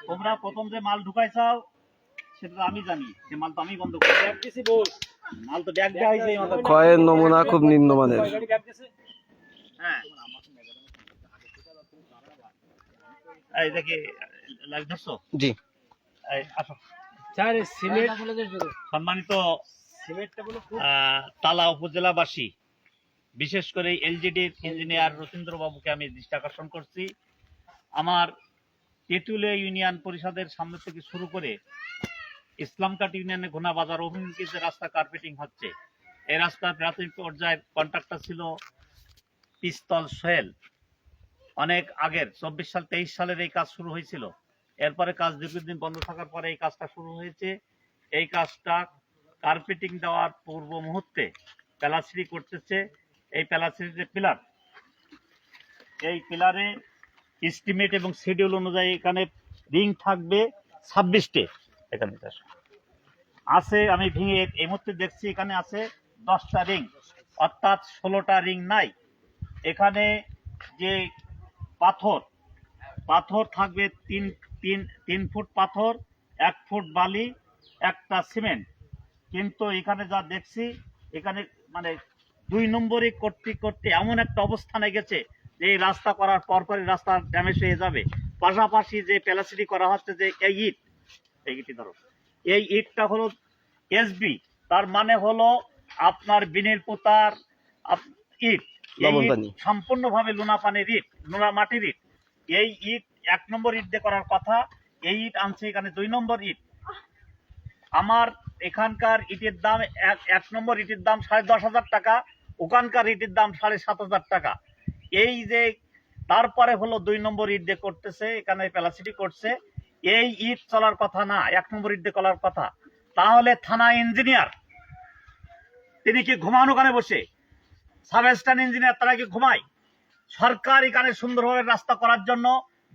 তোমরা প্রথম যে মাল ঢুকাইছাও সেটা আমি জানি, যে মাল তো আমি বন্ধ করেছি। মাল তো ব্যাগ দেওয়া হয়েছে। ক্ষয়ের নমুনা খুব নিম্নমানের। হ্যাঁ, এই দেখে লাইভ ধরছো? জি। এই আসো। সম্মানিত তালা উপজেলাবাসী, বিশেষ করে এলজিডির ইঞ্জিনিয়ার রতীন্দ্র বাবুকে আমি দৃষ্টি আকর্ষণ করছি। আমার তেঁতুলিয়া ইউনিয়ন পরিষদের সামনে থেকে শুরু করে ইসলামকাট ইউনিয়নে ঘোনা বাজার অভিমুখী যে রাস্তা কার্পেটিং হচ্ছে, এই রাস্তার প্রাথমিক পর্যায়ের কন্ট্রাক্টর ছিল পিস্তল সোহেল। অনেক আগের 24 সাল 23 সালের এই কাজ শুরু হয়েছিল। এরপরে কাজ দীর্ঘদিন বন্ধ থাকার পরে এই কাজটা শুরু হয়েছে। এই কাজটা কার্পেটিং দেওয়ার পূর্ব মুহূর্তে প্যালাসিরি করতেছে। এই প্যালাসিরি যে পিলার, এই পিলারে এস্টিমেট এবং শিডিউল অনুযায়ী এখানে রিং থাকবে 26টে। এখানে আছে, আমি ভেঙে এই মুহূর্তে দেখছি এখানে আছে 10টা রিং, অর্থাৎ 16টা রিং নাই। এখানে যে পাথর থাকবে 3 ফুট পাথর, 1 ফুট বালি, 1টা সিমেন্ট। কিন্তু এখানে যা দেখছি, এখানে মানে 2 নম্বরই করতে এমন একটা অবস্থানে গেছে যে এই রাস্তা করার পরপরই রাস্তা ড্যামেজ হয়ে যাবে। পাশাপাশি যে প্যালাসিটি করা হচ্ছে, যে এই ইটটি ধরো, এই ইটটা হলো এসবি, তার মানে হলো আপনার বিনের পোতার ইট। সম্পূর্ণভাবে লোনা পানির ইট, লোনা মাটির ইট। এই ইট 1 নম্বর ইট দিয়ে করার কথা, এই ইট আনছে এখানে 2 নম্বর ইট। আমার এখানকার ইটের দাম 1 নম্বর ইটের দাম 10,500 টাকা, ওখানকার ইটের দাম 7,500 টাকা। এই যে তারপরে হলো 2 নম্বর ইট দিয়ে করতেছে, এখানে প্যালাসিটি করছে। এই ইট চলার কথা না, 1 নম্বর ইট দিয়ে করার কথা। তাহলে থানা ইঞ্জিনিয়ার তিনি কি ঘুমানো ওখানে বসে? সাব স্টেশন ইঞ্জিনিয়ার তারা কি ঘুমায়? সরকার এখানে সুন্দরভাবে রাস্তা করার জন্য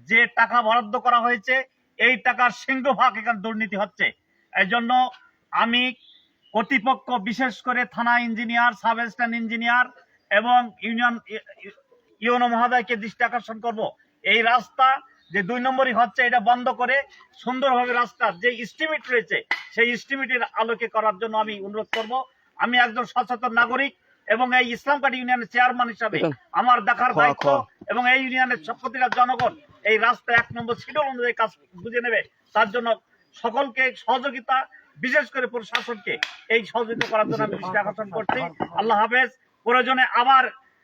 যে টাকা বরাদ্দ করা হয়েছে, এই টাকার সিংহভাগ এখানে দুর্নীতি হচ্ছে। এই জন্য আমি কর্তৃপক্ষ, বিশেষ করে থানা ইঞ্জিনিয়ার, সাব স্টেশন ইঞ্জিনিয়ার এবং ইউনো মহোদয়কে দৃষ্টি আকর্ষণ করব, এই রাস্তা যে 2 নম্বরই হচ্ছে এটা বন্ধ করে সুন্দরভাবে রাস্তার যে এস্টিমেট রয়েছে সেই এস্টিমেটের আলোকে করার জন্য আমি অনুরোধ করব। আমি একজন সচেতন নাগরিক এবং এই ইসলামকাট ইউনিয়নের চেয়ারম্যান হিসাবে আমার দেখার দায়িত্ব, এবং এই ইউনিয়নের প্রতিটা জনগণ এই রাস্তা 1 নম্বর শিডিউল অনুযায়ী কাজ বুঝে নেবে। তার জন্য সকলকে সহযোগিতা, বিশেষ করে প্রশাসনকে এই সহযোগিতা করার জন্য আমি দৃষ্টি আকর্ষণ করছি। আল্লাহ হাফেজ। প্রয়োজনে আবার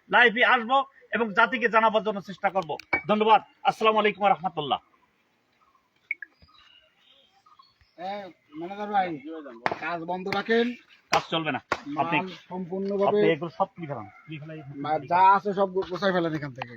লাইভে আসবো এবং জাতিকে জানাবার জন্য চেষ্টা করব। ধন্যবাদ। আসসালামু আলাইকুম ওয়া রাহমাতুল্লাহ। ম্যানেজার ভাই, কাজ বন্ধ রাখেন, কাজ চলবে না। আপনি সম্পূর্ণভাবে এগুলো সব যা আছে সব গোছাই ফেলেন এখান থেকে।